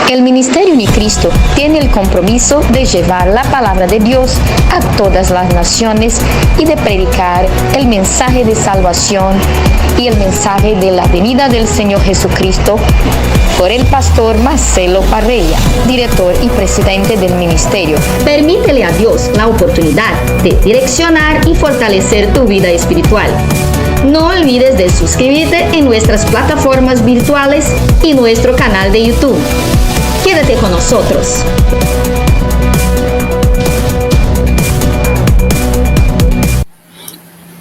El Ministerio Unicristo tiene el compromiso de llevar la palabra de Dios a todas las naciones y de predicar el mensaje de salvación y el mensaje de la venida del Señor Jesucristo por el pastor Marcelo Parreira, director y presidente del ministerio. Permítele a Dios la oportunidad de direccionar y fortalecer tu vida espiritual. No olvides de suscribirte en nuestras plataformas virtuales y nuestro canal de YouTube. Quédate con nosotros.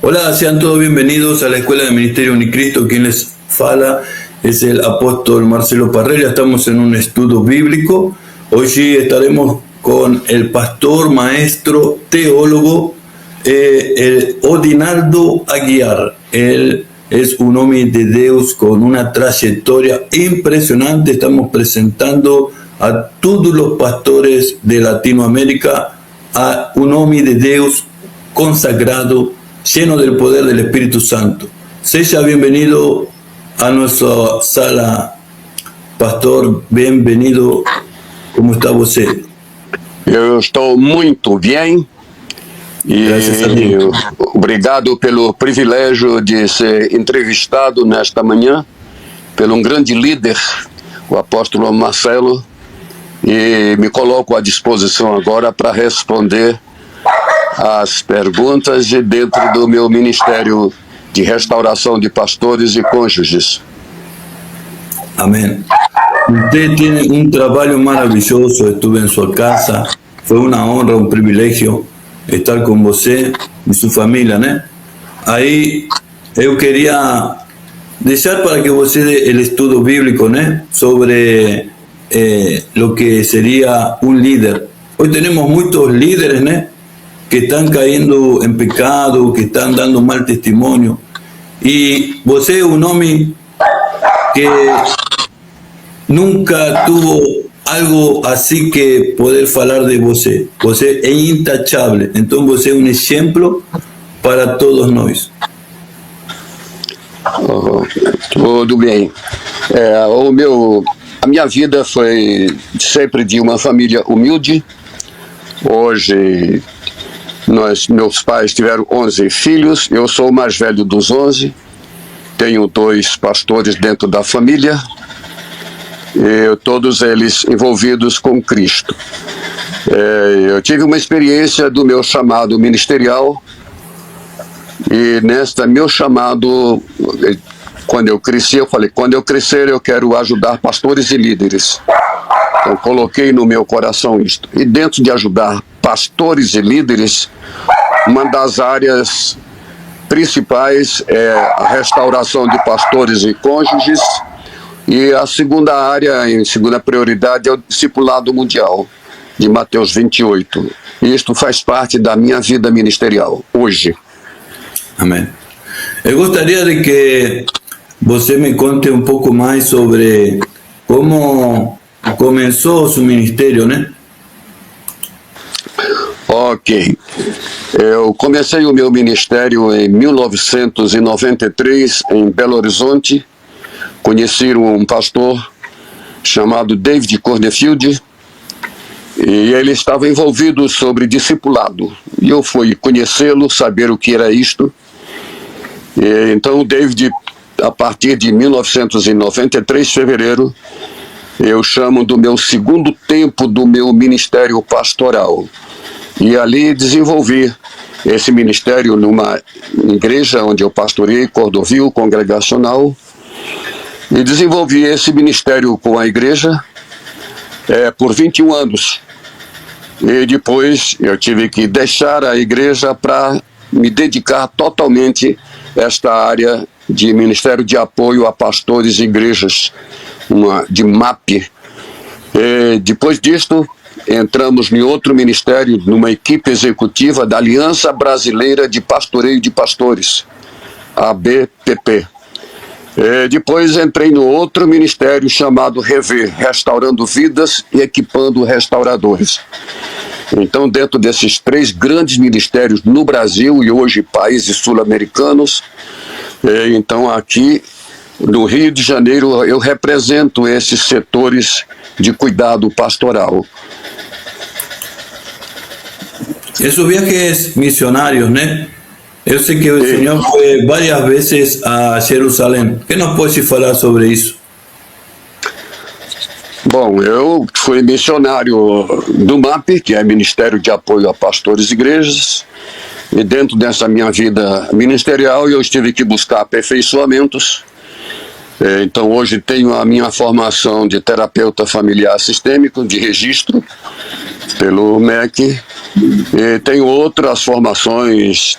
Hola, sean todos bienvenidos a la Escuela de Ministerio Unicristo. Quien les fala es el apóstol Marcelo Parreira. Estamos en un estudio bíblico. Hoy sí estaremos con el pastor, maestro, teólogo, el Odinaldo Aguiar. Él es un hombre de Dios con una trayectoria impresionante. Estamos presentando a todos los pastores de Latinoamérica a un hombre de Dios consagrado, lleno del poder del Espíritu Santo. Sea bienvenido a nuestra sala, pastor. Bienvenido. ¿Cómo está você? Eu estou muito bem e obrigado pelo privilégio de ser entrevistado nesta manhã pelo grande líder, o apóstolo Marcelo, e me coloco à disposição agora para responder as perguntas de dentro do meu ministério de restauração de pastores e cônjuges. Amén. Usted tiene un trabajo maravilloso. Estuve en su casa. Fue una honra, un privilegio estar con você y su familia, ¿no? Ahí yo quería dejar para que você dé el estudio bíblico, ¿no? Sobre lo que sería un líder. Hoy tenemos muchos líderes, ¿no? Que están cayendo en pecado, que están dando mal testimonio. Y você es un hombre que nunca tuvo algo así que poder falar de você. Você é intachable. Então você é um exemplo para todos nós. Tudo bem. A minha vida foi sempre de uma família humilde. Hoje, meus pais tiveram 11 filhos. Eu sou o mais velho dos 11. Tenho 2 pastores dentro da família. E todos eles envolvidos com Cristo. Eu tive uma experiência do meu chamado ministerial, e nesta meu chamado, quando eu cresci, eu falei, quando eu crescer eu quero ajudar pastores e líderes. Então coloquei no meu coração isto. E dentro de ajudar pastores e líderes, uma das áreas principais é a restauração de pastores e cônjuges. E a segunda área, em segunda prioridade, é o discipulado mundial, de Mateus 28. E isto faz parte da minha vida ministerial, hoje. Amém. Eu gostaria de que você me conte um pouco mais sobre como começou o seu ministério, né? Ok. Eu comecei o meu ministério em 1993, em Belo Horizonte. Conheci um pastor chamado David Cornfield, e ele estava envolvido sobre discipulado. E eu fui conhecê-lo, saber o que era isto. E então o David, a partir de 1993, fevereiro, eu chamo do meu segundo tempo do meu ministério pastoral. E ali desenvolvi esse ministério numa igreja onde eu pastorei, Cordovil Congregacional. E desenvolvi esse ministério com a igreja por 21 anos. E depois eu tive que deixar a igreja para me dedicar totalmente a esta área de ministério de apoio a pastores e igrejas, de MAP. E depois disto, entramos em outro ministério, numa equipe executiva da Aliança Brasileira de Pastoreio de Pastores, ABPP. Depois entrei no outro ministério chamado Rever, Restaurando Vidas e Equipando Restauradores. Então, dentro desses 3 grandes ministérios no Brasil e hoje países sul-americanos, então aqui no Rio de Janeiro eu represento esses setores de cuidado pastoral. Esos viajes misionarios, né? Eu sei que o Senhor foi várias vezes a Jerusalém. O que nos pode falar sobre isso? Bom, eu fui missionário do MAP, que é Ministério de Apoio a Pastores e Igrejas, e dentro dessa minha vida ministerial eu tive que buscar aperfeiçoamentos. Então hoje tenho a minha formação de terapeuta familiar sistêmico, de registro, pelo MEC, e tenho outras formações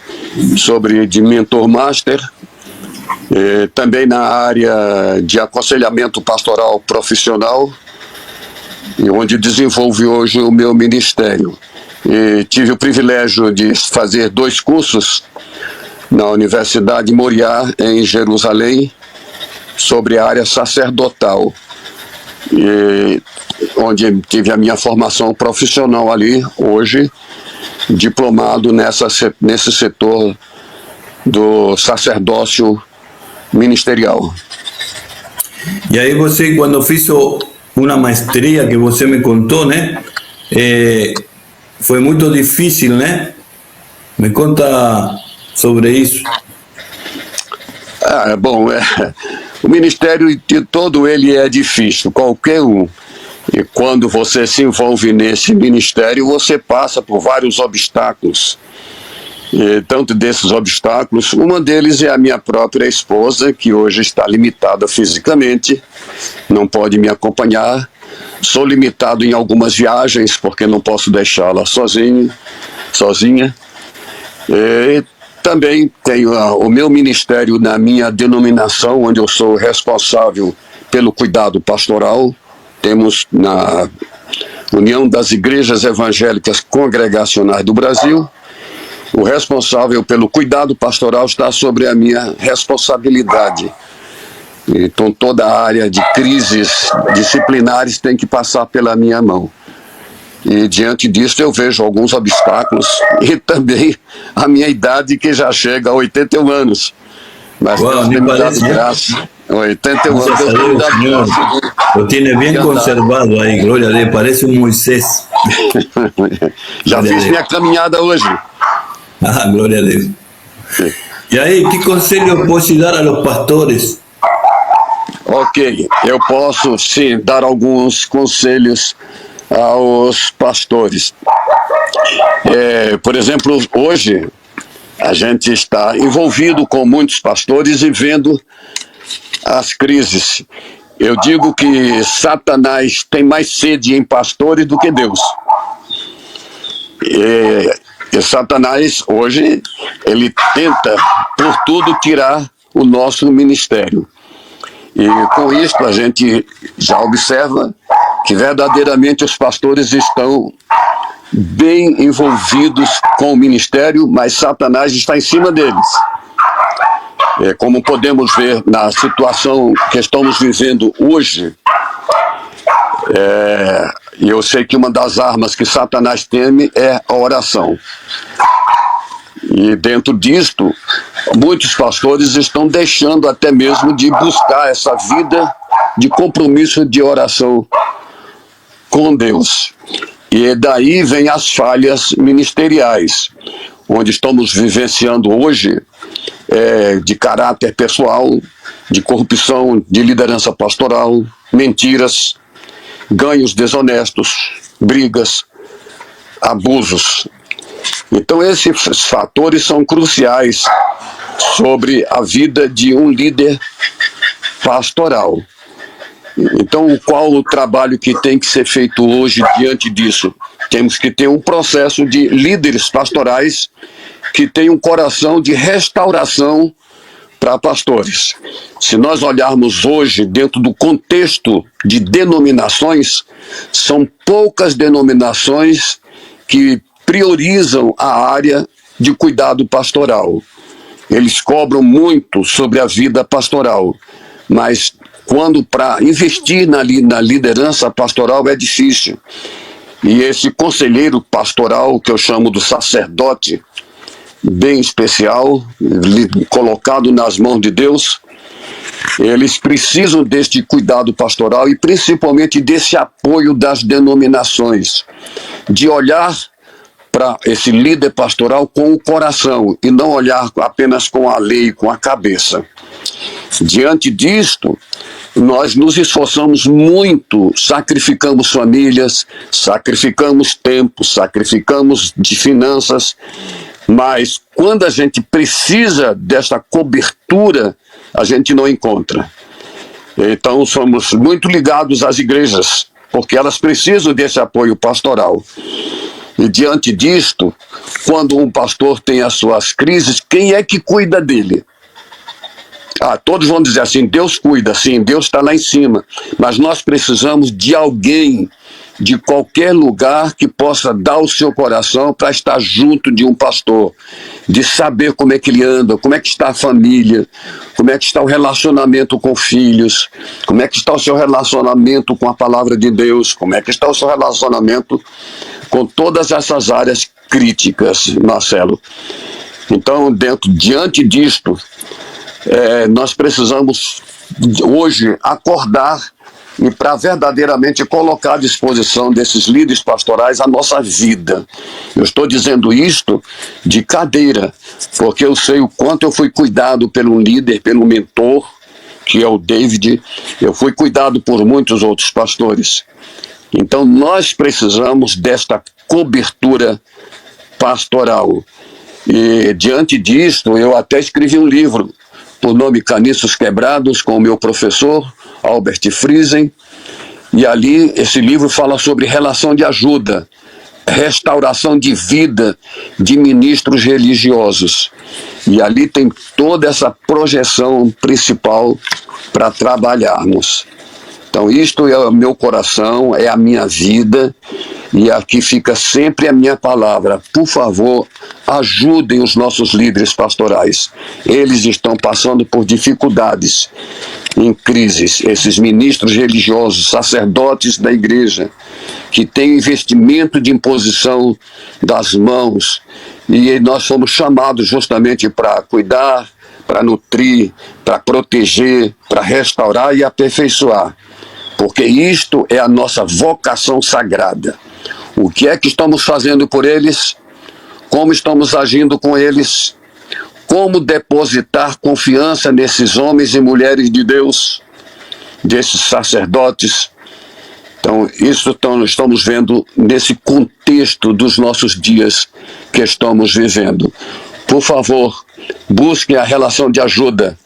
de mentor master, também na área de aconselhamento pastoral profissional, e onde desenvolvo hoje o meu ministério. E tive o privilégio de fazer 2 cursos na Universidade Moriá, em Jerusalém, sobre a área sacerdotal, onde tive a minha formação profissional ali, hoje diplomado nesse setor do sacerdócio ministerial. E aí você, quando fez uma maestria que você me contou, né? Foi muito difícil, né? Me conta sobre isso. Bom, o ministério de todo ele é difícil, qualquer um. E quando você se envolve nesse ministério, você passa por vários obstáculos. E tanto desses obstáculos, uma deles é a minha própria esposa, que hoje está limitada fisicamente, não pode me acompanhar. Sou limitado em algumas viagens, porque não posso deixá-la sozinha. E também tenho o meu ministério na minha denominação, onde eu sou responsável pelo cuidado pastoral. Temos na União das Igrejas Evangélicas Congregacionais do Brasil. O responsável pelo cuidado pastoral está sobre a minha responsabilidade. Então toda a área de crises disciplinares tem que passar pela minha mão. E diante disso eu vejo alguns obstáculos e também a minha idade, que já chega a 81 anos. Mas Deus tem me dado graça. 81 anos, Deus tem me dado graça. Lo tiene bien conservado aí, glória a Deus, parece um Moisés. Já fiz minha caminhada hoje. Glória a Deus. E aí, que conselho pode dar a los pastores? Ok, eu posso sim dar alguns conselhos aos pastores. Por exemplo, hoje a gente está envolvido com muitos pastores e vendo as crises. Eu digo que Satanás tem mais sede em pastores do que Deus. E Satanás hoje ele tenta por tudo tirar o nosso ministério. E com isso a gente já observa que verdadeiramente os pastores estão bem envolvidos com o ministério, mas Satanás está em cima deles. Como podemos ver na situação que estamos vivendo hoje, e eu sei que uma das armas que Satanás teme é a oração. E dentro disto, muitos pastores estão deixando até mesmo de buscar essa vida de compromisso de oração com Deus. E daí vem as falhas ministeriais, onde estamos vivenciando hoje, de caráter pessoal, de corrupção de liderança pastoral, mentiras, ganhos desonestos, brigas, abusos. Então esses fatores são cruciais sobre a vida de um líder pastoral. Então, qual o trabalho que tem que ser feito hoje diante disso? Temos que ter um processo de líderes pastorais que tenham um coração de restauração para pastores. Se nós olharmos hoje dentro do contexto de denominações, são poucas denominações que priorizam a área de cuidado pastoral. Eles cobram muito sobre a vida pastoral, mas quando para investir na liderança pastoral é difícil. E esse conselheiro pastoral, que eu chamo do sacerdote, bem especial, colocado nas mãos de Deus, eles precisam deste cuidado pastoral e principalmente desse apoio das denominações, de olhar para esse líder pastoral com o coração e não olhar apenas com a lei, com a cabeça. Diante disto, nós nos esforçamos muito, sacrificamos famílias, sacrificamos tempo, sacrificamos de finanças, mas quando a gente precisa dessa cobertura, a gente não encontra. Então somos muito ligados às igrejas, porque elas precisam desse apoio pastoral. E diante disto, quando um pastor tem as suas crises, quem é que cuida dele? Todos vão dizer assim, Deus cuida, sim, Deus está lá em cima. Mas nós precisamos de alguém, de qualquer lugar que possa dar o seu coração para estar junto de um pastor, de saber como é que ele anda, como é que está a família, como é que está o relacionamento com filhos, como é que está o seu relacionamento com a palavra de Deus, como é que está o seu relacionamento com todas essas áreas críticas, Marcelo. Então, diante disto, nós precisamos hoje acordar e para verdadeiramente colocar à disposição desses líderes pastorais a nossa vida. Eu estou dizendo isto de cadeira, porque eu sei o quanto eu fui cuidado pelo líder, pelo mentor, que é o David. Eu fui cuidado por muitos outros pastores. Então nós precisamos desta cobertura pastoral. E diante disto, eu até escrevi um livro por nome Caniços Quebrados, com o meu professor, Albert Friesen, e ali esse livro fala sobre relação de ajuda, restauração de vida de ministros religiosos. E ali tem toda essa projeção principal para trabalharmos. Então isto é o meu coração, é a minha vida, e aqui fica sempre a minha palavra. Por favor, ajudem os nossos líderes pastorais. Eles estão passando por dificuldades, em crises. Esses ministros religiosos, sacerdotes da igreja, que têm investimento de imposição das mãos, e nós fomos chamados justamente para cuidar, para nutrir, para proteger, para restaurar e aperfeiçoar. Porque isto é a nossa vocação sagrada. O que é que estamos fazendo por eles? Como estamos agindo com eles? Como depositar confiança nesses homens e mulheres de Deus, desses sacerdotes? Então, isso estamos vendo nesse contexto dos nossos dias que estamos vivendo. Por favor, busquem a relação de ajuda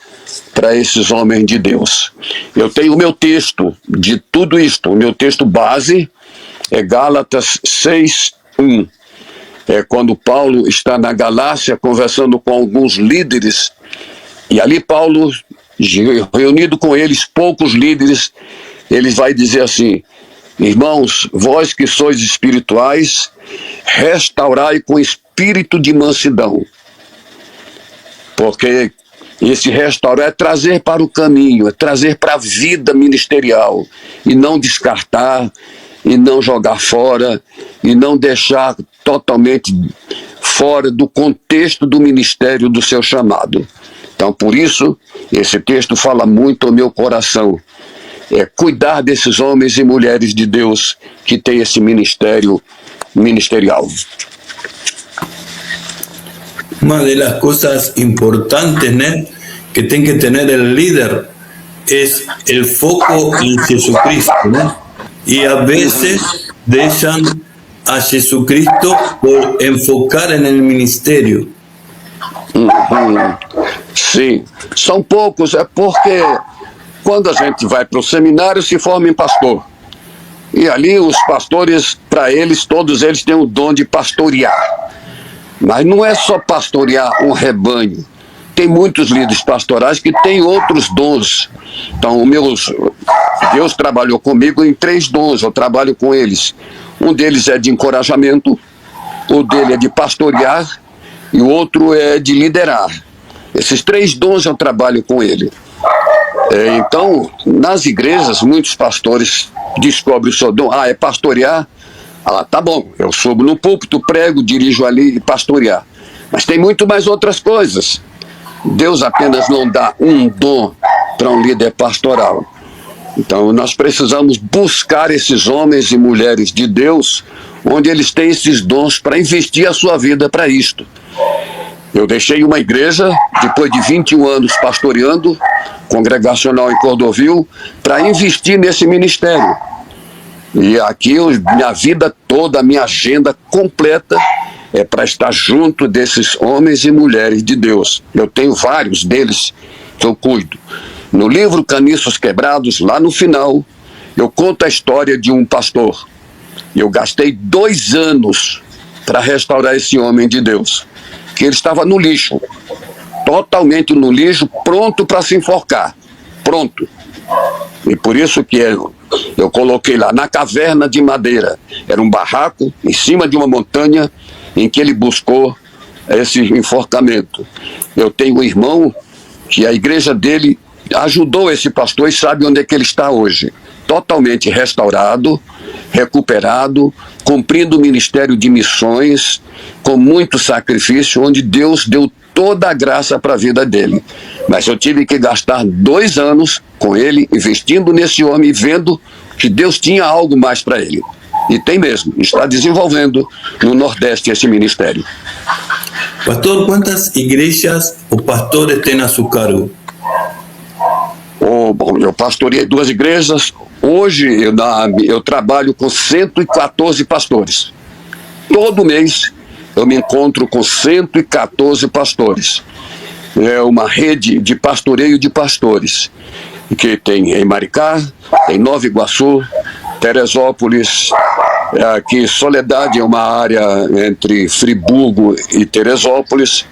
para esses homens de Deus. Eu tenho o meu texto de tudo isto. O meu texto base é Gálatas 6:1. É quando Paulo está na Galácia conversando com alguns líderes, e ali Paulo, reunido com eles, poucos líderes, ele vai dizer assim: irmãos, vós que sois espirituais, restaurai com espírito de mansidão. Porque esse restaurar é trazer para o caminho, é trazer para a vida ministerial, e não descartar, e não jogar fora, e não deixar totalmente fora do contexto do ministério do seu chamado. Então, por isso, esse texto fala muito ao meu coração. É cuidar desses homens e mulheres de Deus que têm esse ministério ministerial. Una de las cosas importantes, ¿no?, que tiene que tener el líder es el foco en Jesucristo, ¿no? Y a veces dejan a Jesucristo por enfocar en el ministerio. Sim, são poucos, é porque quando a gente vai para o seminário se forma em pastor. E ali os pastores, para eles, todos eles têm o dom de pastorear. Mas não é só pastorear um rebanho. Tem muitos líderes pastorais que têm outros dons. Então, Deus trabalhou comigo em 3 dons, eu trabalho com eles. Um deles é de encorajamento, o dele é de pastorear e o outro é de liderar. Esses 3 dons eu trabalho com ele. Então, nas igrejas, muitos pastores descobrem o seu dom. É pastorear? Tá bom, eu subo no púlpito, prego, dirijo ali e pastorear. Mas tem muito mais outras coisas. Deus apenas não dá um dom para um líder pastoral. Então nós precisamos buscar esses homens e mulheres de Deus, onde eles têm esses dons para investir a sua vida para isto. Eu deixei uma igreja, depois de 21 anos pastoreando, congregacional em Cordovil, para investir nesse ministério. E aqui minha vida toda, a minha agenda completa é para estar junto desses homens e mulheres de Deus. Eu tenho vários deles que eu cuido. No livro Caniços Quebrados, lá no final, eu conto a história de um pastor. Eu gastei 2 anos para restaurar esse homem de Deus, que ele estava no lixo, totalmente no lixo, pronto para se enforcar, pronto. E por isso que eu coloquei lá na caverna de madeira, era um barraco em cima de uma montanha em que ele buscou esse enforcamento. Eu tenho um irmão que a igreja dele ajudou esse pastor e sabe onde é que ele está hoje, totalmente restaurado, recuperado, cumprindo o ministério de missões, com muito sacrifício, onde Deus deu toda a graça para a vida dele. Mas eu tive que gastar 2 anos com ele, investindo nesse homem e vendo que Deus tinha algo mais para ele. E tem mesmo, está desenvolvendo no Nordeste esse ministério. Pastor, ¿cuántas iglesias o pastores têm a seu cargo? Bom, eu pastoreei 2 igrejas. Hoje eu trabalho com 114 pastores. Todo mês eu me encontro com 114 pastores. É uma rede de pastoreio de pastores, que tem em Maricá, em Nova Iguaçu, Teresópolis, aqui Soledade é uma área entre Friburgo e Teresópolis,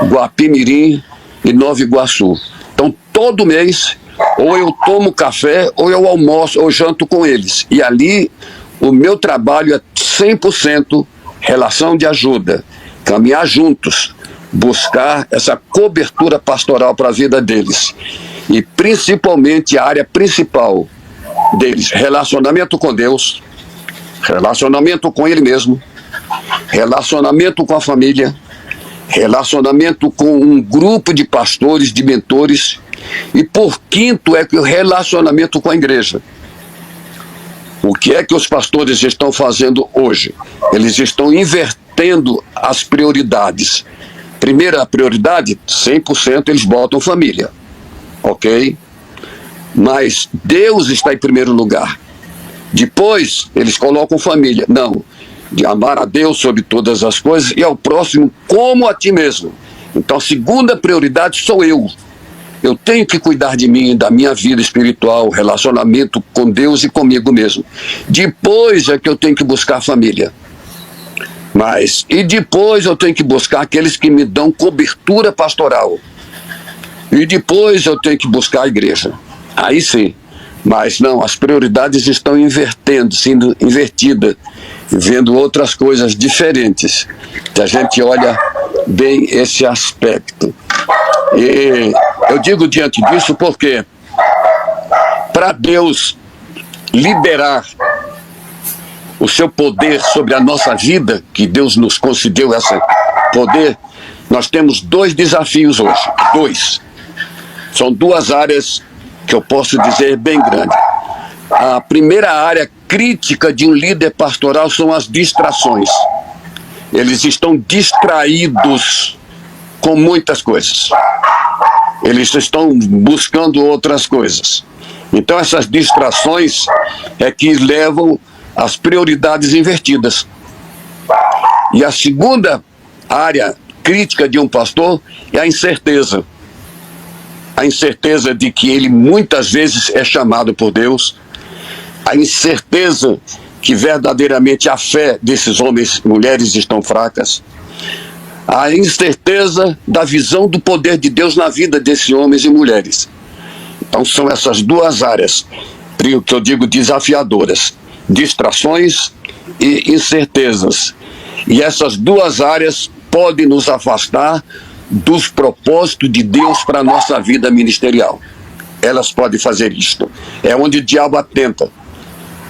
Guapimirim e Nova Iguaçu. Então todo mês ou eu tomo café, ou eu almoço, ou janto com eles. E ali, o meu trabalho é 100% relação de ajuda. Caminhar juntos, buscar essa cobertura pastoral para a vida deles. E principalmente a área principal deles, relacionamento com Deus, relacionamento com Ele mesmo, relacionamento com a família, relacionamento com um grupo de pastores, de mentores. E por quinto é que o relacionamento com a igreja. O que é que os pastores estão fazendo hoje? Eles estão invertendo as prioridades. Primeira prioridade, 100% eles botam família, ok? Mas Deus está em primeiro lugar. Depois eles colocam família. Não, de amar a Deus sobre todas as coisas e ao próximo como a ti mesmo. Então a segunda prioridade sou eu. Eu tenho que cuidar de mim, da minha vida espiritual, relacionamento com Deus e comigo mesmo. Depois é que eu tenho que buscar a família. E depois eu tenho que buscar aqueles que me dão cobertura pastoral. E depois eu tenho que buscar a igreja. Aí sim. Mas não, as prioridades estão invertendo, sendo invertidas, vendo outras coisas diferentes. Que a gente olha bem esse aspecto. E eu digo diante disso porque para Deus liberar o seu poder sobre a nossa vida, que Deus nos concedeu esse poder, nós temos 2 desafios hoje. 2. São 2 áreas que eu posso dizer bem grandes. A primeira área crítica de um líder pastoral são as distrações. Eles estão distraídos com muitas coisas. Eles estão buscando outras coisas. Então essas distrações é que levam às prioridades invertidas. E a segunda área crítica de um pastor é a incerteza. A incerteza de que ele muitas vezes é chamado por Deus. A incerteza que verdadeiramente a fé desses homens e mulheres estão fracas. A incerteza da visão do poder de Deus na vida desses homens e mulheres. Então são essas 2 áreas que eu digo desafiadoras: distrações e incertezas. E essas 2 áreas podem nos afastar dos propósitos de Deus para a nossa vida ministerial. Elas podem fazer isto. É onde o diabo atenta.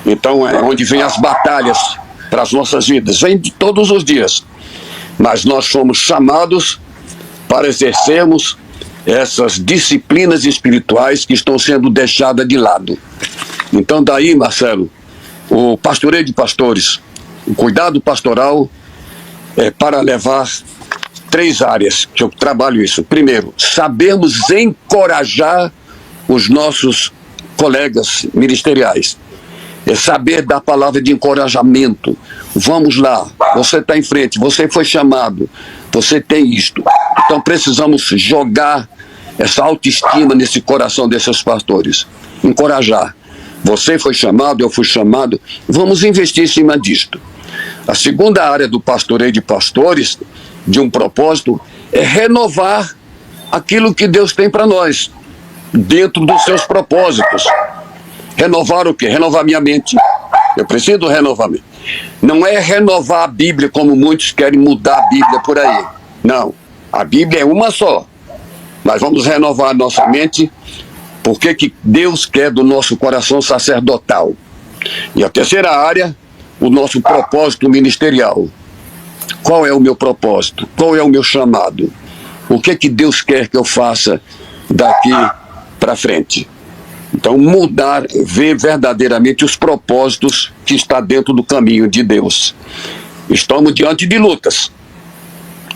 Então é onde vem as batalhas para as nossas vidas. Vem de todos os dias. Mas nós somos chamados para exercermos essas disciplinas espirituais que estão sendo deixadas de lado. Então daí, Marcelo, o pastoreio de pastores, o cuidado pastoral é para levar 3 áreas que eu trabalho isso. Primeiro, sabermos encorajar os nossos colegas ministeriais. É saber dar palavra de encorajamento. Vamos lá, você está em frente, você foi chamado, você tem isto. Então precisamos jogar essa autoestima nesse coração desses pastores. Encorajar. Você foi chamado, eu fui chamado, vamos investir em cima disto. A segunda área do pastoreio de pastores, de um propósito, é renovar aquilo que Deus tem para nós, dentro dos seus propósitos. Renovar o quê? Renovar minha mente. Eu preciso renovar. Não é renovar a Bíblia como muitos querem mudar a Bíblia por aí. Não. A Bíblia é uma só. Mas vamos renovar a nossa mente, porque que Deus quer do nosso coração sacerdotal. E a terceira área, o nosso propósito ministerial. Qual é o meu propósito? Qual é o meu chamado? O que Deus quer que eu faça daqui para frente? Então, mudar, ver verdadeiramente os propósitos que está dentro do caminho de Deus. Estamos diante de lutas.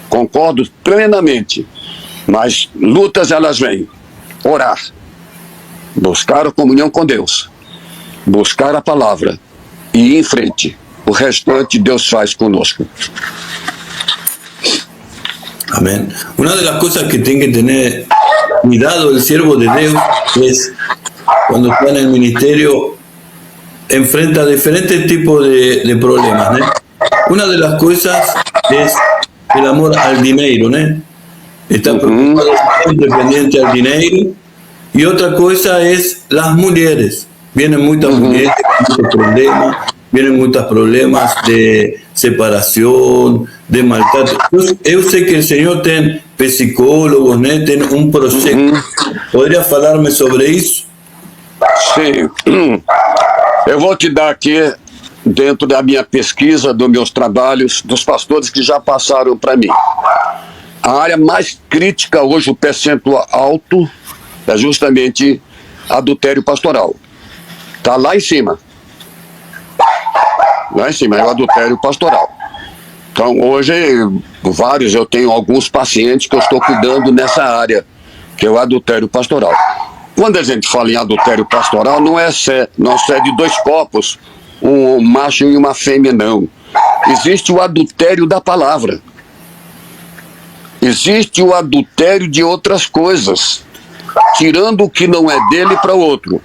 Concordo plenamente. Mas lutas elas vêm. Orar. Buscar a comunhão com Deus. Buscar a palavra. E ir em frente. O restante Deus faz conosco. Amén. Una de las cosas que tiene que tener cuidado el siervo de Dios es cuando está en el ministerio, enfrenta diferentes tipos de problemas, ¿no? Una de las cosas es el amor al dinero, ¿no? Está preocupado, dependiente al dinero. Y otra cosa es las mujeres. Vienen muchas mujeres con muchos problemas, vienen muchos problemas de separación, de maltrato. Eu sei que o Senhor tem psicólogos, né? Tem um projeto. Poderia falar-me sobre isso? Sim. Eu vou te dar aqui, dentro da minha pesquisa, dos meus trabalhos, dos pastores que já passaram para mim. A área mais crítica hoje, o percentual alto, é justamente adultério pastoral. Está lá em cima. Lá em cima é o adultério pastoral. Então hoje, eu tenho alguns pacientes que eu estou cuidando nessa área, que é o adultério pastoral. Quando a gente fala em adultério pastoral, não é de 2 corpos, um macho e uma fêmea, não. Existe o adultério da palavra. Existe o adultério de outras coisas, tirando o que não é dele para o outro.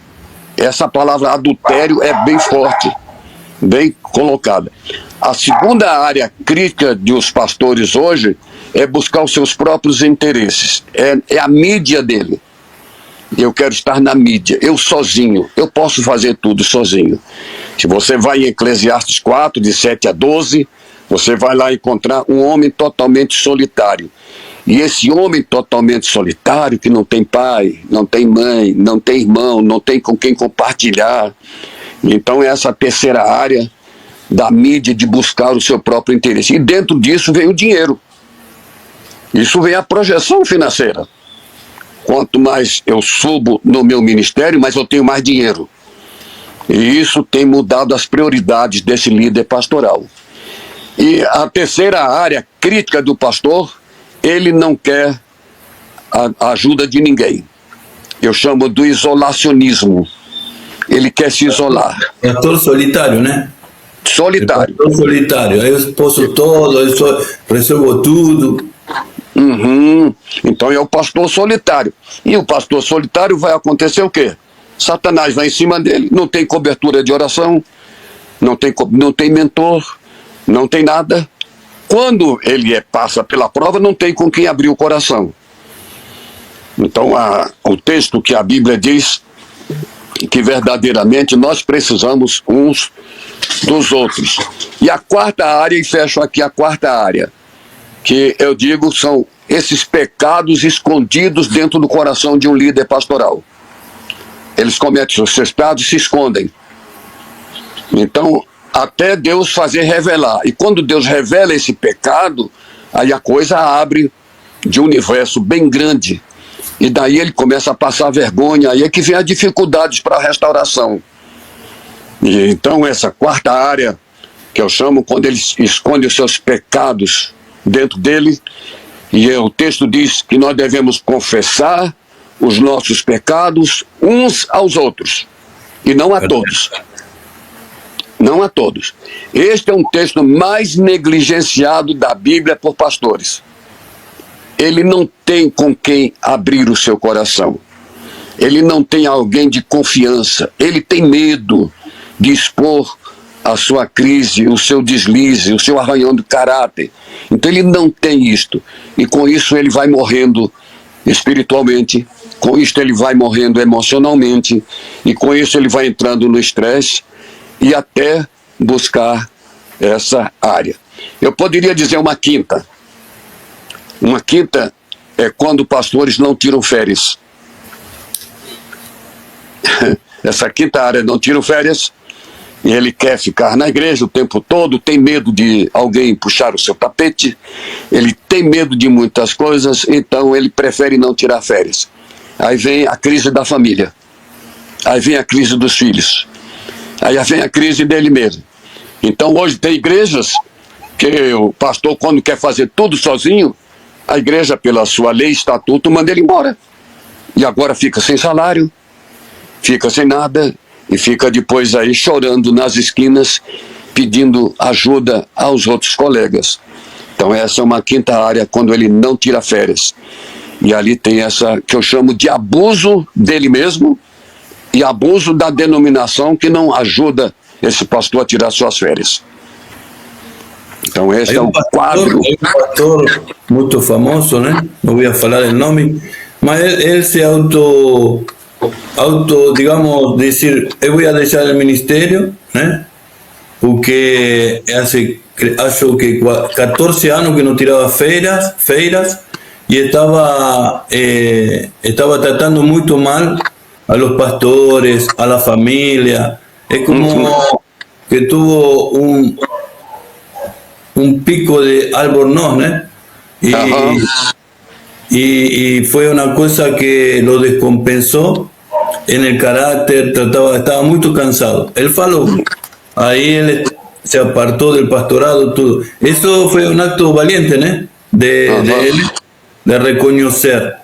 Essa palavra adultério é bem forte, bem colocada. A segunda área crítica dos pastores hoje é buscar os seus próprios interesses. É a mídia dele. Eu quero estar na mídia, eu sozinho, eu posso fazer tudo sozinho. Se você vai em Eclesiastes 4, de 7 a 12, você vai lá encontrar um homem totalmente solitário. E esse homem totalmente solitário, que não tem pai, não tem mãe, não tem irmão, não tem com quem compartilhar. Então essa terceira área da mídia, de buscar o seu próprio interesse. E dentro disso vem o dinheiro. Isso vem a projeção financeira. Quanto mais eu subo no meu ministério, mais eu tenho mais dinheiro. E isso tem mudado as prioridades desse líder pastoral. E a terceira área crítica do pastor, ele não quer a ajuda de ninguém. Eu chamo do isolacionismo. Ele quer se isolar. Pastor solitário, né? Solitário. Pastor solitário. Eu posso todo, eu resolvo tudo. Então é o pastor solitário. E o pastor solitário vai acontecer o quê? Satanás vai em cima dele, não tem cobertura de oração, não tem mentor, não tem nada. Quando ele passa pela prova, não tem com quem abrir o coração. Então o texto que a Bíblia diz que verdadeiramente nós precisamos uns dos outros. E a quarta área, e fecho aqui a quarta área, que eu digo são esses pecados escondidos dentro do coração de um líder pastoral. Eles cometem os seus pecados e se escondem. Então, até Deus fazer revelar. E quando Deus revela esse pecado, aí a coisa abre de um universo bem grande E daí ele começa a passar vergonha, aí é que vem as dificuldades para a restauração. E então essa quarta área, que eu chamo quando ele esconde os seus pecados dentro dele, e o texto diz que nós devemos confessar os nossos pecados uns aos outros, e não a todos. Não a todos. Este é um texto mais negligenciado da Bíblia por pastores. Ele não tem com quem abrir o seu coração. Ele não tem alguém de confiança. Ele tem medo de expor a sua crise, o seu deslize, o seu arranhão de caráter. Então ele não tem isto. E com isso ele vai morrendo espiritualmente, com isso ele vai morrendo emocionalmente, e com isso ele vai entrando no estresse e até buscar essa área. Eu poderia dizer uma quinta. Uma quinta é quando pastores não tiram férias. Essa quinta área, não tiram férias, e ele quer ficar na igreja o tempo todo, tem medo de alguém puxar o seu tapete, ele tem medo de muitas coisas, então ele prefere não tirar férias. Aí vem a crise da família, aí vem a crise dos filhos, aí vem a crise dele mesmo. Então hoje tem igrejas que o pastor, quando quer fazer tudo sozinho, a igreja, pela sua lei, estatuto, manda ele embora. E agora fica sem salário, fica sem nada, e fica depois aí chorando nas esquinas, pedindo ajuda aos outros colegas. Então essa é uma quinta área, quando ele não tira férias. E ali tem essa que eu chamo de abuso dele mesmo e abuso da denominação, que não ajuda esse pastor a tirar suas férias. Então esse é um quadro. Hay un pastor muy famoso, ¿no? No voy a falar el nombre, mas él se digamos, decir, voy a dejar el ministerio, ¿no? Porque acho que 14 años que no tiraba feiras, y estaba tratando muy mal a los pastores, a la familia. Es como que tuvo un pico de albornoz, ¿no? Y fue una cosa que lo descompensó en el carácter, estaba muy cansado. Él faló, ahí él se apartó del pastorado, todo. Eso fue un acto valiente, ¿no? De él, de reconocer.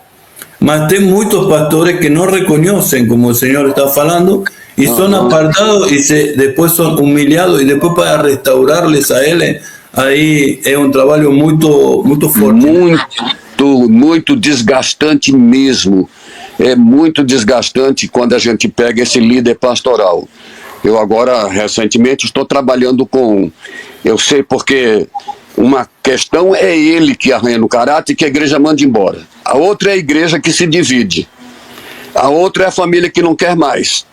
Mas tem muchos pastores que no reconocen, como el Señor está falando, y son apartados y después son humillados, y después para restaurarles a él, aí é um trabalho muito forte. Muito desgastante mesmo. É muito desgastante quando a gente pega esse líder pastoral. Eu agora, recentemente, estou trabalhando com... Eu sei porque uma questão é ele que arranha no caráter e que a igreja manda embora. A outra é a igreja que se divide. A outra é a família que não quer mais.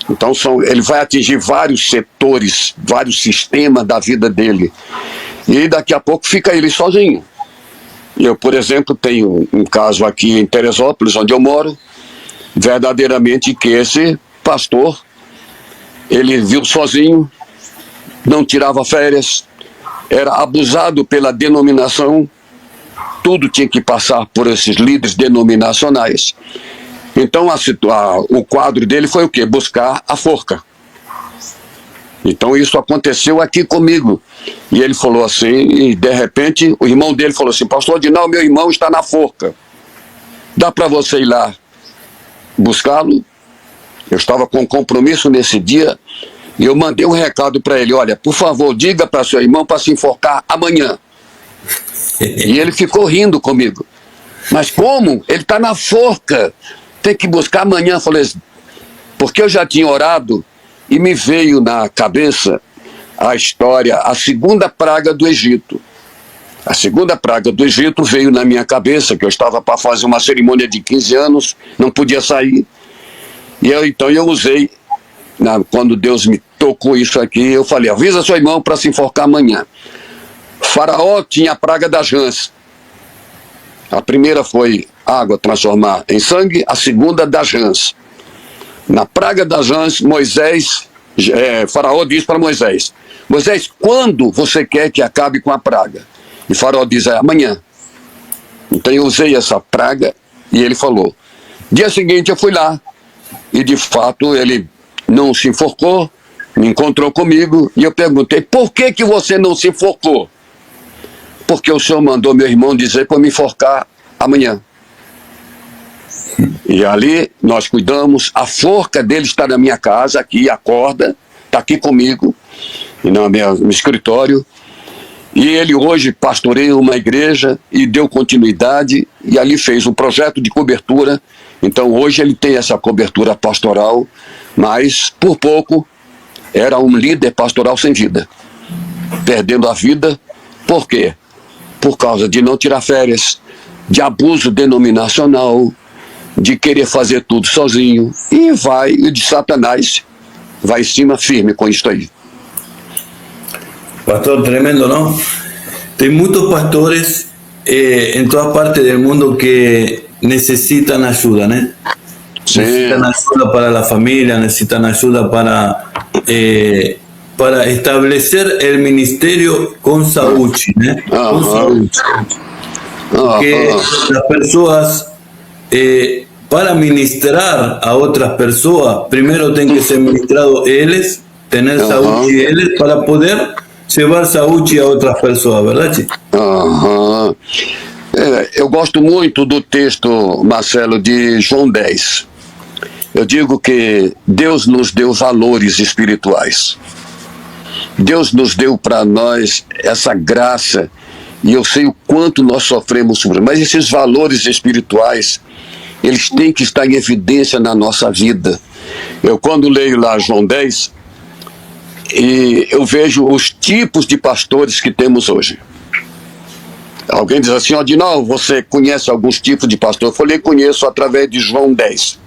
Então ele vai atingir vários setores, vários sistemas da vida dele. E daqui a pouco fica ele sozinho. Eu, por exemplo, tenho um caso aqui em Teresópolis, onde eu moro, verdadeiramente que esse pastor, ele viu sozinho, não tirava férias, era abusado pela denominação, tudo tinha que passar por esses líderes denominacionais. Então o quadro dele foi o quê? Buscar a forca. Então isso aconteceu aqui comigo. E ele falou assim, e de repente o irmão dele falou assim: pastor Adinal, meu irmão está na forca. Dá para você ir lá buscá-lo? Eu estava com compromisso nesse dia e eu mandei um recado para ele: olha, por favor, diga para seu irmão para se enforcar amanhã. E ele ficou rindo comigo. Mas como? Ele está na forca. Tem que buscar amanhã. Eu falei, porque eu já tinha orado e me veio na cabeça a história, a segunda praga do Egito. A segunda praga do Egito veio na minha cabeça, que eu estava para fazer uma cerimônia de 15 anos, não podia sair. E então eu usei, quando Deus me tocou isso aqui, eu falei: avisa seu irmão para se enforcar amanhã. Faraó tinha a praga das rãs. A primeira foi água transformar em sangue, a segunda das rãs. Na praga das rãs, Faraó diz para Moisés: Moisés, quando você quer que acabe com a praga? E Faraó diz: amanhã. Então eu usei essa praga E ele falou. Dia seguinte eu fui lá, e de fato ele não se enforcou, me encontrou comigo, e eu perguntei, por que você não se enforcou? Porque o senhor mandou meu irmão dizer para me enforcar amanhã. E ali nós cuidamos, a forca dele está na minha casa, aqui, a corda, está aqui comigo, e no escritório. E ele hoje pastoreia uma igreja e deu continuidade, e ali fez um projeto de cobertura. Então hoje ele tem essa cobertura pastoral, mas por pouco era um líder pastoral sem vida, perdendo a vida. Por quê? Por causa de não tirar férias, de abuso denominacional, de querer fazer tudo sozinho, e de Satanás vai em cima firme com isso aí. Pastor, tremendo, ¿no? Hay muchos pastores en todas partes del mundo que necesitan ayuda, ¿no? Sí. Necesitan ayuda para la familia, necesitan ayuda para establecer el ministerio con Sauchi, ¿no? Con Sauchi. Que las personas, para ministrar a otras personas, primero tienen que ser ministrados ellos, tener Sauchi ellos, para poder llevar Sauchi a outras pessoas, verdade? Eu gosto muito do texto, Marcelo, de João 10. Eu digo que Deus nos deu valores espirituais. Deus nos deu para nós essa graça, e eu sei o quanto nós sofremos sobre, mas esses valores espirituais, eles têm que estar em evidência na nossa vida. Eu, quando leio lá João 10, e eu vejo os tipos de pastores que temos hoje. Alguém diz assim, Adinal, você conhece alguns tipos de pastor? Eu falei, conheço através de João 10,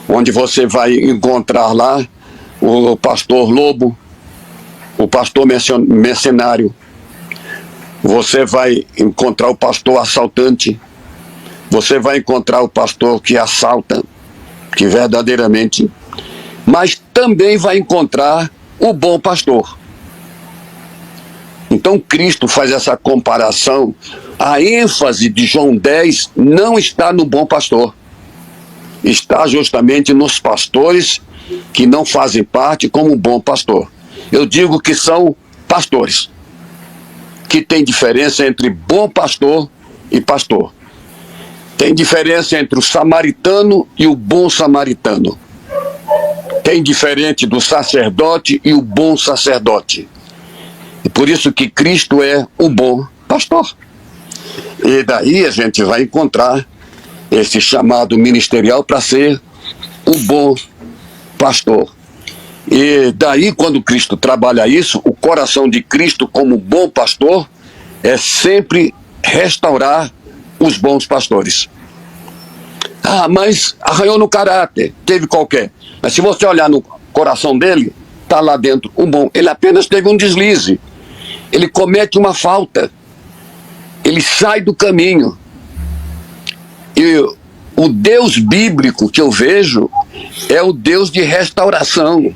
onde você vai encontrar lá o pastor lobo, o pastor mercenário, você vai encontrar o pastor assaltante, você vai encontrar o pastor que assalta, que verdadeiramente, mas também vai encontrar o bom pastor. Então Cristo faz essa comparação. A ênfase de João 10 não está no bom pastor, está justamente nos pastores que não fazem parte como bom pastor. Eu digo que são pastores, que tem diferença entre bom pastor e pastor. Tem diferença entre o samaritano e o bom samaritano. Tem diferente do sacerdote e o bom sacerdote. E por isso que Cristo é o bom pastor. E daí a gente vai encontrar esse chamado ministerial para ser o bom pastor. E daí, quando Cristo trabalha isso, o coração de Cristo como bom pastor é sempre restaurar os bons pastores. Ah, mas arranhou no caráter, teve qualquer. Mas se você olhar no coração dele, está lá dentro um bom. Ele apenas teve um deslize. Ele comete uma falta. Ele sai do caminho. E o Deus bíblico que eu vejo é o Deus de restauração.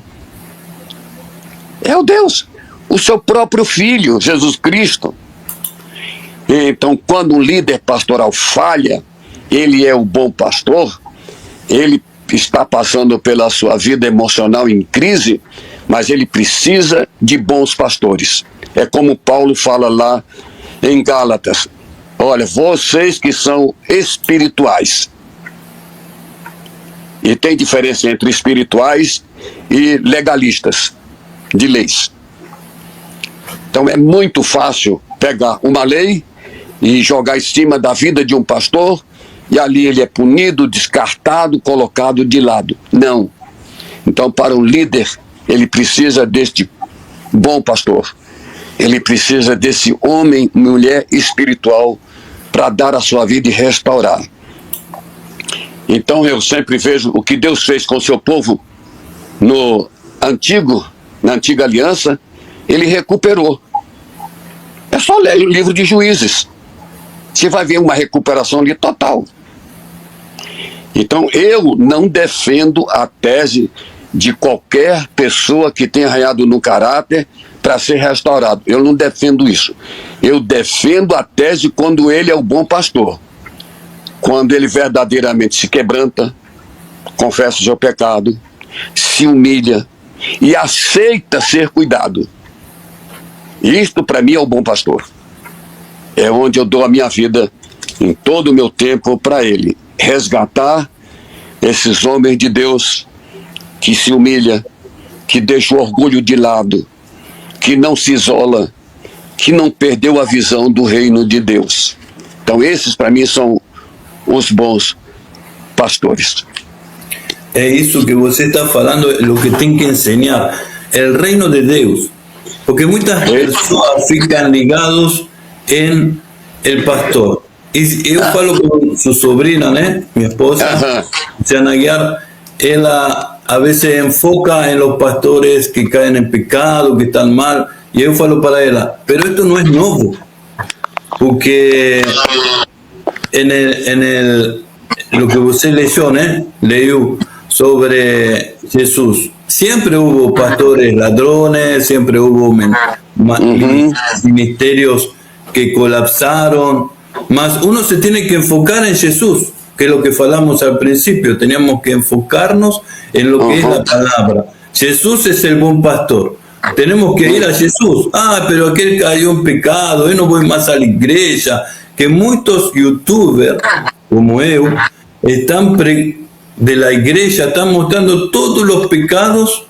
É o Deus, o seu próprio Filho, Jesus Cristo. Então, quando um líder pastoral falha, ele é o bom pastor, ele está passando pela sua vida emocional em crise, mas ele precisa de bons pastores. É como Paulo fala lá em Gálatas, olha, vocês que são espirituais. E tem diferença entre espirituais e legalistas de leis. Então é muito fácil pegar uma lei e jogar em cima da vida de um pastor, e ali ele é punido, descartado, colocado de lado. Não. Então, para um líder, ele precisa deste bom pastor. Ele precisa desse homem, mulher espiritual para dar a sua vida e restaurar. Então, eu sempre vejo o que Deus fez com o seu povo na antiga aliança, ele recuperou. É só ler o livro de Juízes. Você vai ver uma recuperação ali total. Então, eu não defendo a tese de qualquer pessoa que tenha arranhado no caráter para ser restaurado. Eu não defendo isso. Eu defendo a tese quando ele é o bom pastor. quando ele verdadeiramente se quebranta, confessa o seu pecado, se humilha e aceita ser cuidado. Isto para mim é o bom pastor. É onde eu dou a minha vida em todo o meu tempo para ele. Resgatar esses homens de Deus que se humilha, que deixa o orgulho de lado, que não se isola, que não perdeu a visão do reino de Deus. Então esses para mim são os bons pastores. É isso que você está falando, é o que tem que ensinar, o reino de Deus. Porque muitas pessoas ficam ligados em el pastor. E eu falo com sua sobrinha, né? Minha esposa, Ana Guiar, ela a veces enfoca en los pastores que caen en pecado, que están mal, y yo falo para ella, pero esto no es nuevo, porque lo que usted leyó, ¿no? Leyó sobre Jesús, siempre hubo pastores ladrones, siempre hubo ministerios que colapsaron, mas uno se tiene que enfocar en Jesús, que es lo que falamos al principio, teníamos que enfocarnos en lo que es la palabra. Jesús es el buen pastor. Tenemos que ir a Jesús. Ah, pero aquel cayó en pecado, yo no voy más a la iglesia. Que muchos youtubers, como yo, están de la iglesia, están mostrando todos los pecados,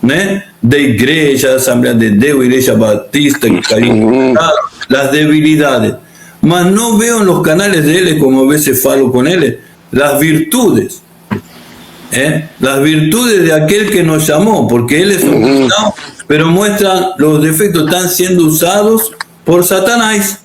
¿no? De iglesia, Asamblea de Dios, Iglesia Batista, que cayó en pecado, las debilidades. Mas no veo en los canales de él, como a veces falo con él, las virtudes. Las virtudes de aquel que nos llamó, porque él es un cristiano, pero muestran los defectos, están siendo usados por Satanás.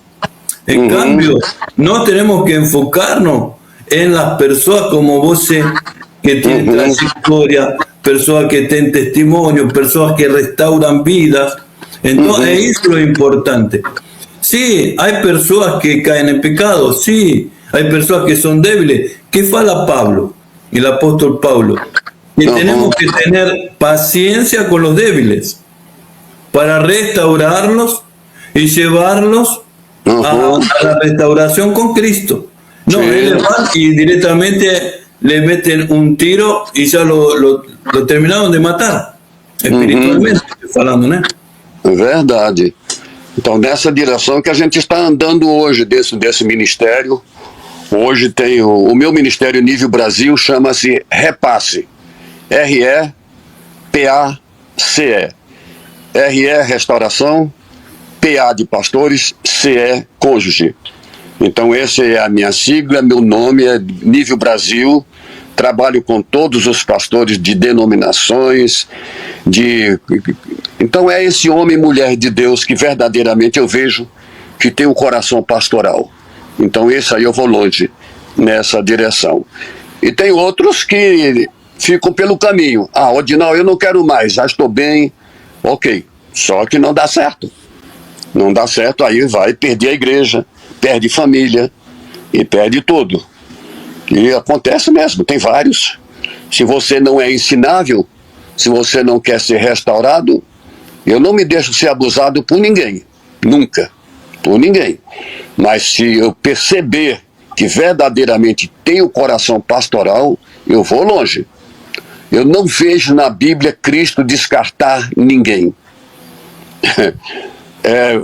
En cambio, no tenemos que enfocarnos en las personas como vos, que tienen trayectoria, personas que tienen testimonio, personas que restauran vidas. Entonces, eso es lo importante. Sí, hay personas que caen en pecado, sí, hay personas que son débiles. ¿Qué fala Pablo, el apóstol Pablo? Que tenemos que tener paciencia con los débiles para restaurarlos y llevarlos a la restauración con Cristo. No, ellos van y directamente le meten un tiro y ya lo terminaron de matar, espiritualmente falando, né? Verdade. Então, nessa direção que a gente está andando hoje, desse ministério. Hoje tem o meu ministério Nível Brasil, chama-se Repasse. R-E-P-A-C-E. R-E, restauração, P-A de pastores, C-E, cônjuge. Então, essa é a minha sigla, meu nome é Nível Brasil. Trabalho com todos os pastores de denominações, Então é esse homem e mulher de Deus que verdadeiramente eu vejo que tem um coração pastoral. Então esse aí eu vou longe nessa direção. E tem outros que ficam pelo caminho. Ah, Odinal, eu não quero mais, já estou bem. Ok, só que não dá certo. Não dá certo, aí vai perder a igreja, perde família e perde tudo. E acontece mesmo, tem vários. Se você não é ensinável, se você não quer ser restaurado, eu não me deixo ser abusado por ninguém, nunca, por ninguém. Mas se eu perceber que verdadeiramente tem o coração pastoral, eu vou longe. Eu não vejo na Bíblia Cristo descartar ninguém.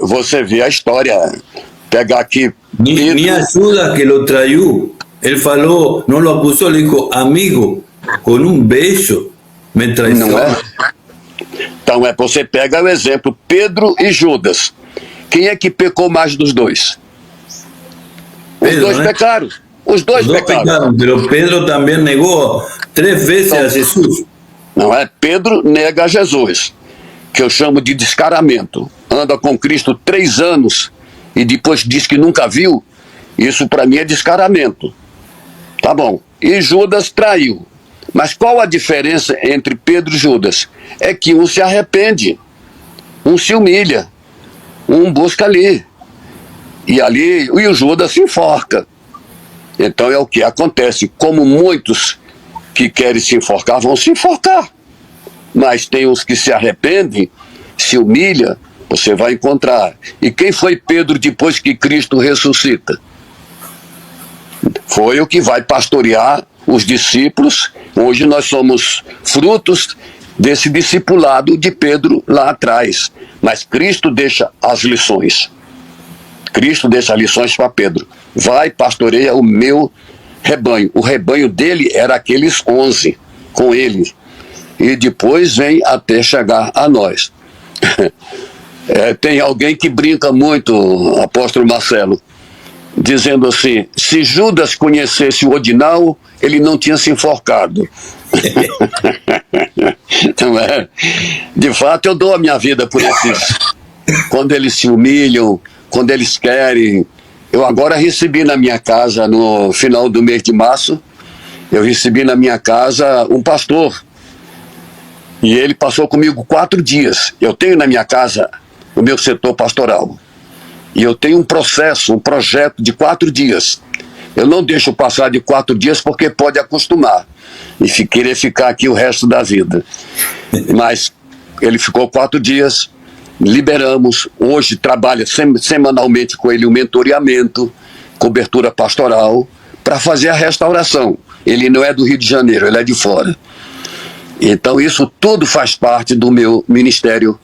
Você vê a história, pegar aqui... Ni Judas que lo traiu, ele falou, não lo acusou, ele dijo, amigo, com um beijo, me traiciona. Não é? Então você pega o exemplo, Pedro e Judas. Quem é que pecou mais dos dois? Os dois pecaram. Os dois pecaram. Mas Pedro também negou 3 vezes a Jesus. Não é? Pedro nega a Jesus, que eu chamo de descaramento. Anda com Cristo 3 anos e depois diz que nunca viu. Isso para mim é descaramento. Tá bom. E Judas traiu. Mas qual a diferença entre Pedro e Judas? É que um se arrepende, um se humilha, um busca ali. E o Judas se enforca. Então é o que acontece. Como muitos que querem se enforcar vão se enforcar. Mas tem os que se arrependem, se humilha, você vai encontrar. E quem foi Pedro depois que Cristo ressuscita? Foi o que vai pastorear os discípulos. Hoje nós somos frutos desse discipulado de Pedro lá atrás. Mas Cristo deixa as lições. Cristo deixa as lições para Pedro. Vai, pastoreia o meu rebanho. O rebanho dele era aqueles 11 com ele. E depois vem até chegar a nós. Tem alguém que brinca muito, apóstolo Marcelo, dizendo assim: se Judas conhecesse o Odinal, ele não tinha se enforcado. Então, de fato, eu dou a minha vida por esses. Quando eles se humilham, quando eles querem. Eu agora recebi na minha casa, no final do mês de março, eu recebi na minha casa um pastor. E ele passou comigo 4 dias. Eu tenho na minha casa o meu setor pastoral. E eu tenho um projeto de 4 dias. Eu não deixo passar de 4 dias porque pode acostumar e querer ficar aqui o resto da vida. Mas ele ficou 4 dias, liberamos. Hoje trabalha semanalmente com ele o mentoreamento, cobertura pastoral, para fazer a restauração. Ele não é do Rio de Janeiro, ele é de fora. Então isso tudo faz parte do meu ministério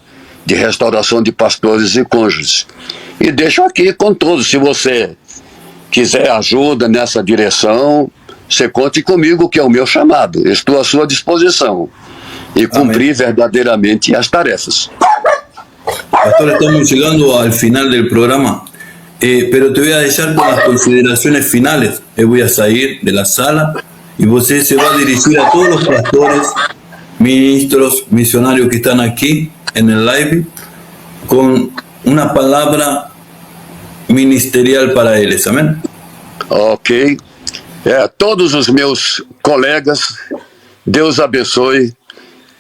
de restauração de pastores e cônjuges. E deixo aqui com todos, se você quiser ajuda nessa direção, você conte comigo, que é o meu chamado. Estou à sua disposição e cumprir verdadeiramente as tarefas. Pastor, estamos llegando al final del programa, pero te voy a dejar con las consideraciones finales. Voy a salir de la sala y usted se va a dirigir a todos los pastores, ministros, misionarios que están aquí en el live con una palabra ministerial para eles. Amém? Ok. Todos os meus colegas, Deus abençoe,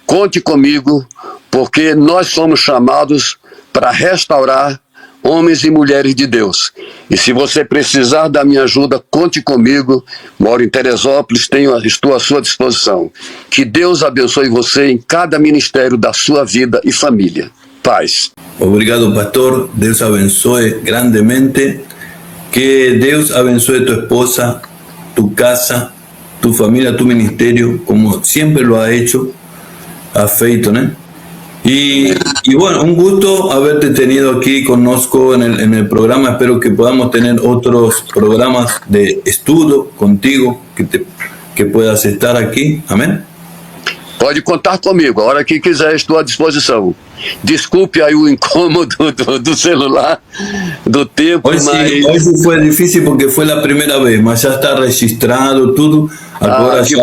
conte comigo, porque nós somos chamados para restaurar homens e mulheres de Deus. E se você precisar da minha ajuda, conte comigo. Moro em Teresópolis, estou à sua disposição. Que Deus abençoe você em cada ministério da sua vida e família. Paz. Obrigado, pastor. Deus abençoe grandemente. Que Deus abençoe tu esposa, tu casa, tu familia, tu ministerio, como siempre lo ha hecho, ha feito, ¿no? Y bueno, un gusto haberte tenido aquí connosco en el programa. Espero que podamos tener otros programas de estudio contigo, que puedas estar aquí. Amén. Pode contar comigo, a hora que quiser estou à disposição. Desculpe aí o incômodo do celular, do tempo, hoy sí fue difícil porque fue la primera vez, mas ya está registrado tudo, agora já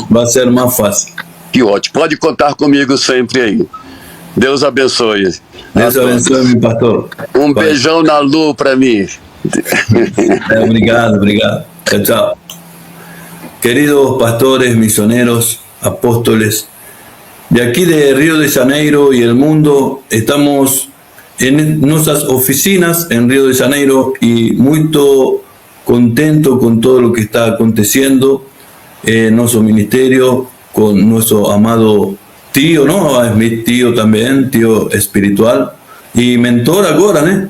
vai ser mais fácil. Que ótimo, pode contar comigo sempre aí. Deus abençoe. Deus abençoe, meu pastor. Beijão na lua para mim. Obrigado. Chao, chao. Queridos pastores, misioneros, apóstoles, de aquí de Río de Janeiro y el mundo, estamos en nuestras oficinas en Río de Janeiro y muy contento con todo lo que está aconteciendo en nuestro ministerio, con nuestro amado tío, ¿no? Es mi tío también, tío espiritual y mentor ahora, ¿no?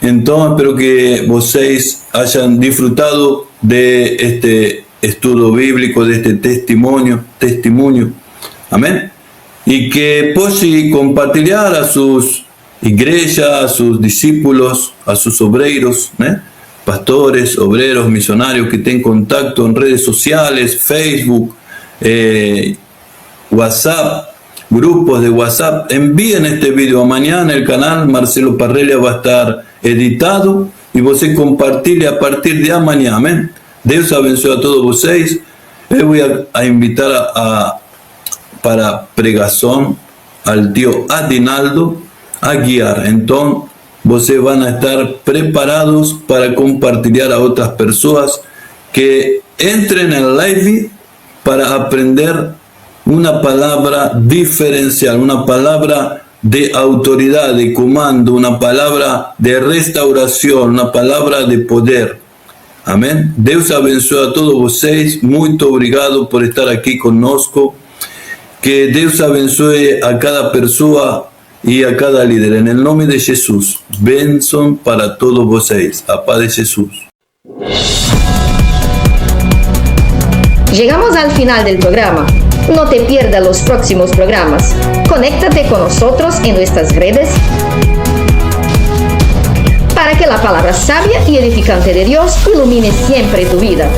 Entonces espero que vocês hayan disfrutado de este estudio bíblico, de este testimonio, amén, y que puedan compartir a sus iglesias, a sus discípulos, a sus obreros, pastores, obreros, misionarios que estén en contacto en redes sociales, Facebook, WhatsApp, grupos de WhatsApp. Envíen este video. Mañana el canal Marcelo Parrelia va a estar editado y você compartirle a partir de amanhã. Amén. Deus abençoe a todos vocês. Eu voy a invitar para pregação al tío Adinaldo Aguiar. Então, vocês vão estar preparados para compartilhar a outras pessoas que entrem no live para aprender una palabra diferencial, una palabra de autoridad, de comando, una palabra de restauración, una palabra de poder. Amém? Deus abençoe a todos vocês. Muito obrigado por estar aqui conosco. Que Deus abençoe a cada pessoa e a cada líder. En el nome de Jesus. Bênção para todos vocês. A paz de Jesus. Llegamos al final del programa. No te pierdas los próximos programas. Conéctate con nosotros en nuestras redes para que la palabra sabia y edificante de Dios ilumine siempre tu vida.